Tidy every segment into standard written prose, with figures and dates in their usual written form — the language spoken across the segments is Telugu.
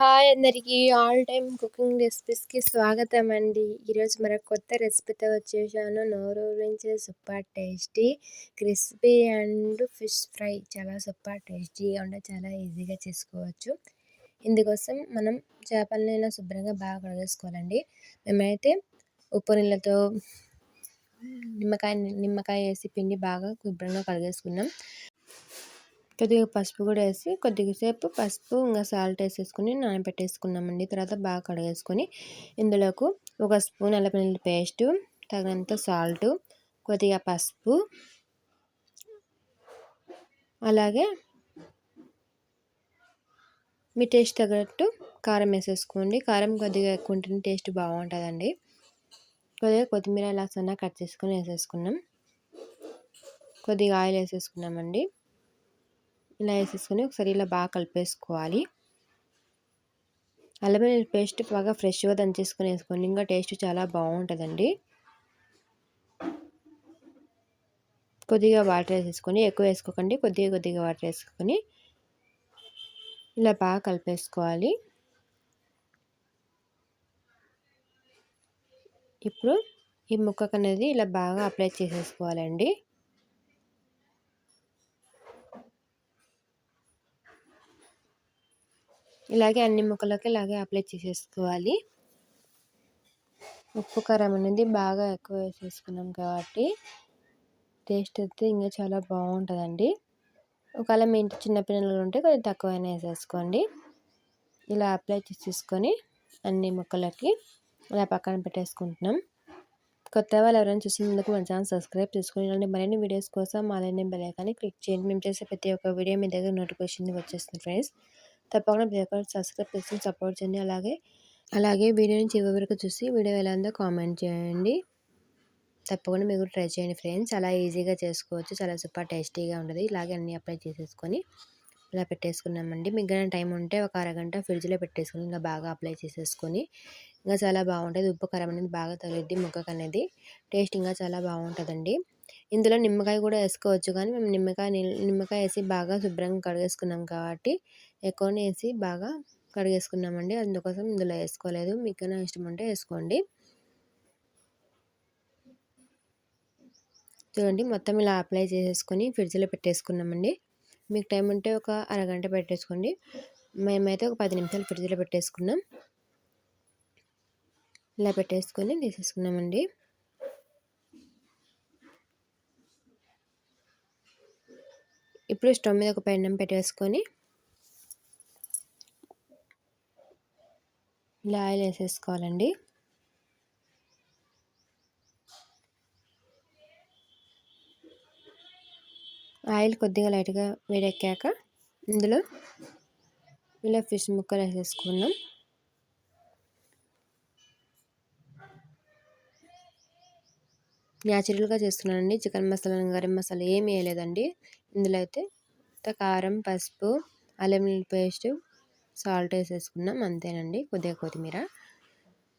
హాయ్ అందరికీ ఆల్ టైమ్ కుకింగ్ రెసిపీస్కి స్వాగతం అండి. ఈరోజు మరొక కొత్త రెసిపీతో వచ్చేసాను. నోరూరించే super tasty crispy and fish fry చాలా సూపర్ టేస్టీగా ఉండే చాలా ఈజీగా చేసుకోవచ్చు. ఇందుకోసం మనం చేపలనైనా శుభ్రంగా బాగా కడిగేసుకోవాలండి. మేమైతే ఉప్పు నీళ్ళతో నిమ్మకాయ వేసి పిండి బాగా శుభ్రంగా కడిగేసుకున్నాం. కొద్దిగా పసుపు కూడా వేసి కొద్దిసేపు పసుపు ఇంకా సాల్ట్ వేసేసుకుని నానబెట్టేసుకున్నామండి. తర్వాత బాగా కడిగేసుకొని ఇందులోకి ఒక స్పూన్ అల్లం వెల్లుల్లి పేస్టు, తగినంత సాల్ట్, కొద్దిగా పసుపు, అలాగే మీ టేస్ట్ తగ్గట్టు కారం వేసేసుకోండి. కారం కొద్దిగా ఎక్కువ ఉంటేనే టేస్ట్ బాగుంటుందండి. కొద్దిగా కొత్తిమీర ఇలా సన్నగా కట్ చేసుకొని వేసేసుకున్నాం. కొద్దిగా ఆయిల్ వేసేసుకున్నామండి. ఇలా వేసేసుకొని ఒకసారి ఇలా బాగా కలిపేసుకోవాలి. అల్లం వెల్లుల్లి పేస్ట్ బాగా ఫ్రెష్గా దంచేసుకొని వేసుకోండి, ఇంకా టేస్ట్ చాలా బాగుంటుందండి. కొద్దిగా వాటర్ వేసేసుకొని, ఎక్కువ వేసుకోకండి, కొద్దిగా వాటర్ వేసుకొని ఇలా బాగా కలిపేసుకోవాలి. ఇప్పుడు ఈ ముక్కకు అనేది ఇలా బాగా అప్లై చేసేసుకోవాలండి. ఇలాగే అన్ని ముక్కలకి ఇలాగే అప్లై చేసేసుకోవాలి. ఉప్పు కారం అనేది బాగా ఎక్కువ వేసేసుకున్నాం కాబట్టి టేస్ట్ అయితే ఇంకా చాలా బాగుంటుందండి. ఒకవేళ మీ ఇంటి చిన్నపిల్లలు ఉంటే కొంచెం తక్కువైనా వేసేసుకోండి. ఇలా అప్లై చేసేసుకొని అన్ని ముక్కలకి ఇలా పక్కన పెట్టేసుకుంటున్నాం. కొత్త వాళ్ళు ఎవరైనా చూసినందుకు మన ఛానల్ సబ్స్క్రైబ్ చేసుకుని ఇలాంటి మరిన్ని వీడియోస్ కోసం అలానే బెల్ ఐకాన్ని క్లిక్ చేయండి. మేము చేసే ప్రతి ఒక్క వీడియో మీ దగ్గర నోటిఫికేషన్ వచ్చేస్తుంది ఫ్రెండ్స్. తప్పకుండా ప్రతి ఒక్కరు సబ్స్క్రైబ్ చేసుకుని సపోర్ట్ చేయండి. అలాగే వీడియోని చివరి వరకు చూసి వీడియో ఎలా ఉందో కామెంట్ చేయండి. తప్పకుండా మీరు ట్రై చేయండి ఫ్రెండ్స్. చాలా ఈజీగా చేసుకోవచ్చు, చాలా సూపర్ టేస్టీగా ఉంటుంది. ఇలాగే అన్నీ అప్లై చేసేసుకొని ఇలా పెట్టేసుకున్నామండి. మిగిలిన టైం ఉంటే ఒక అరగంట ఫ్రిడ్జ్లో పెట్టేసుకొని ఇంకా బాగా అప్లై చేసేసుకొని ఇంకా చాలా బాగుంటుంది. ఉప్పు కారం అనేది బాగా తగిలిద్ది ముక్కకు అనేది, టేస్ట్ ఇంకా చాలా బాగుంటుందండి. ఇందులో నిమ్మకాయ కూడా వేసుకోవచ్చు, కానీ మేము నిమ్మకాయ వేసి బాగా శుభ్రంగా కడిగేసుకున్నాం కాబట్టి ఎక్కువనే వేసి బాగా కడిగేసుకున్నామండి. అందుకోసం ఇందులో వేసుకోలేదు. మీకు ఇష్టం ఉంటే వేసుకోండి. చూడండి, మొత్తం ఇలా అప్లై చేసేసుకొని ఫ్రిడ్జ్లో పెట్టేసుకున్నామండి. మీకు టైం ఉంటే ఒక అరగంట పెట్టేసుకోండి. మేమైతే ఒక 10 నిమిషాలు ఫ్రిడ్జ్లో పెట్టేసుకున్నాం. ఇలా పెట్టేసుకొని తీసేసుకున్నామండి. ఇప్పుడు స్టవ్ మీద ఒక పెనం పెట్టేసుకొని ఇలా ఆయిల్ వేసేసుకోవాలండి. ఆయిల్ కొద్దిగా లైట్గా వేడెక్కాక ఇందులో ఇలా ఫిష్ ముక్కలు వేసేసుకున్నాం. న్యాచురల్గా చేస్తున్నానండి. చికెన్ మసాలా, గరం మసాలా ఏమీ వేయలేదండి. ఇందులో అయితే కారం, పసుపు, అల్లం వెల్లుల్లి పేస్ట్, సాల్ట్ వేసేసుకున్నాం, అంతేనండి. కొద్దిగా కొత్తిమీర.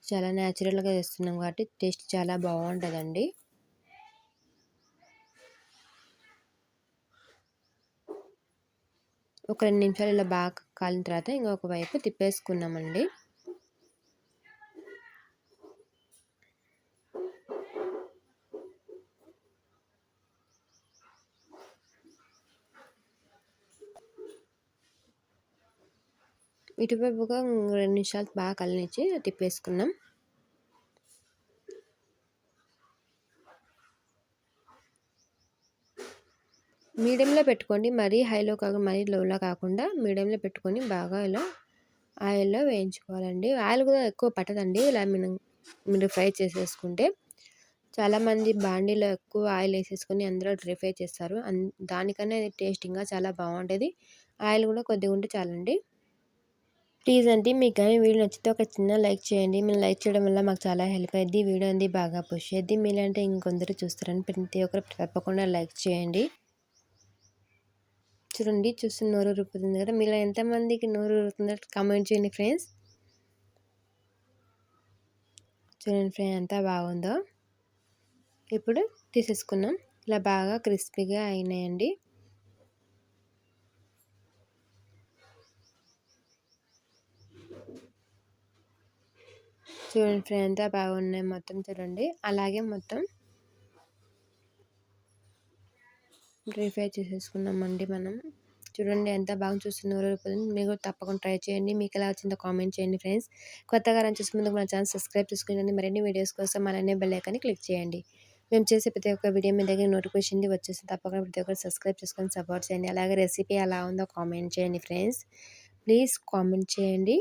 చాలా న్యాచురల్గా చేస్తున్నాం కాబట్టి టేస్ట్ చాలా బాగుంటుందండి. ఒక 2 నిమిషాలు ఇలా బాగా కాలిన తర్వాత ఇంకొక వైపు తిప్పేసుకున్నామండి. ఇటువైపుగా 2 నిమిషాలు బాగా కలినిచ్చి తిప్పేసుకున్నాం. మీడియంలో పెట్టుకోండి, మరీ హైలో కాకుండా మరీ లోలో కాకుండా మీడియంలో పెట్టుకొని బాగా ఇలా ఆయిల్లో వేయించుకోవాలండి. ఆయిల్ కూడా ఎక్కువ పట్టదండి. ఇలా మీరు ఫ్రై చేసేసుకుంటే. చాలామంది బాండీలో ఎక్కువ ఆయిల్ వేసేసుకొని అందులో డ్రై ఫ్రై చేస్తారు. దానికన్నా టేస్ట్ ఇంకా చాలా బాగుంటుంది. ఆయిల్ కూడా కొద్దిగా ఉంటే చాలండి. ప్లీజ్ అండి, మీకు కానీ వీడియో నచ్చితే ఒక చిన్న లైక్ చేయండి. మీరు లైక్ చేయడం వల్ల మాకు చాలా హెల్ప్ అయ్యింది. వీడియో అనేది బాగా పుష్ అయ్యింది. మీలంటే ఇంకొందరు చూస్తారని ప్రతి ఒక్కరు తప్పకుండా లైక్ చేయండి. చూడండి, చూసి నోరు ఊరుతుంది కదా. మీలో ఎంతమందికి నోరు ఊరుతుందో కామెంట్ చేయండి ఫ్రెండ్స్. చూడండి ఫ్రెండ్స్, ఎంత బాగుందో. ఇప్పుడు తీసేసుకున్నాం. ఇలా బాగా క్రిస్పీగా అయినాయండి. చూడండి ఫ్రై అంతా బాగున్నాయి మొత్తం చూడండి. అలాగే మొత్తం డ్రై ఫ్రై చేసేసుకున్నామండి మనం. చూడండి ఎంత బాగా చూస్తుందో ఊరిపోతుంది. మీరు కూడా తప్పకుండా ట్రై చేయండి. మీకు ఎలా వచ్చిందో కామెంట్ చేయండి ఫ్రెండ్స్. కొత్తగా రన్ చేసే ముందుకు మన ఛానల్ సబ్స్క్రైబ్ చేసుకోండి. మరిన్ని వీడియోస్ కోసం అలానే బెల్ ఐకాన్ని క్లిక్ చేయండి. మేము చేసే ప్రతి ఒక్క వీడియో మీ దగ్గర నోటిఫికేషన్ వచ్చేసి తప్పకుండా ప్రతి ఒక్కరు సబ్స్క్రైబ్ చేసుకొని సపోర్ట్ చేయండి. అలాగే రెసిపీ ఎలా ఉందో కామెంట్ చేయండి ఫ్రెండ్స్. ప్లీజ్ కామెంట్ చేయండి.